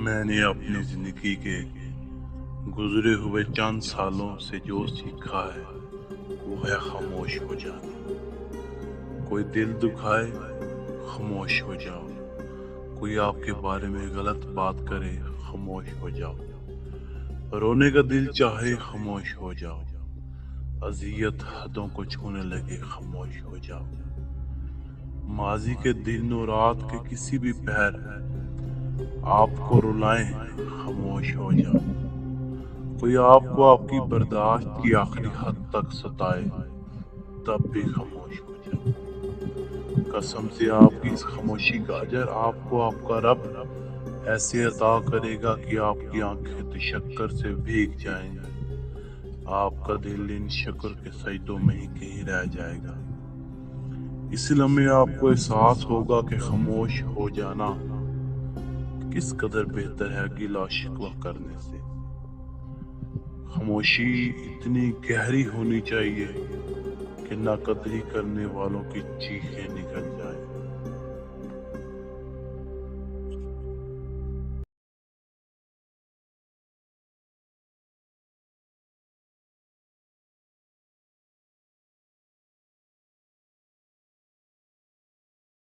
मैंने अपनी जिंदगी के गुजरे हुए चंद सालों से जो सीखा है वो है खामोश हो जाना। कोई दिल दुखाए खामोश हो जाओ, कोई आपके बारे में गलत बात करे खामोश हो जाओ, रोने का दिल चाहे खामोश हो जाओ, अजियत हदों को छूने लगे खामोश हो जाओ, माजी के दिन और रात के किसी भी पहर आपको रुलाएं खामोश हो जाओ, कोई आपको आपकी बर्दाश्त की आखिरी हद तक सताए तब भी खामोश हो जाओ। कसम से आपकी इस खामोशी का अजर आपको आपका रब ऐसे अता करेगा कि आपकी आंखें तशक्कर से भीग जाएंगी, आपका दिल इन शुक्र के सजदों में ही कहीं रह जाएगा। इस लम्हे आपको एहसास होगा कि खामोश हो जाना किस कदर बेहतर है गिला शिकवा करने से। खामोशी इतनी गहरी होनी चाहिए कि नाकदरी करने वालों की चीखें निकल जाए।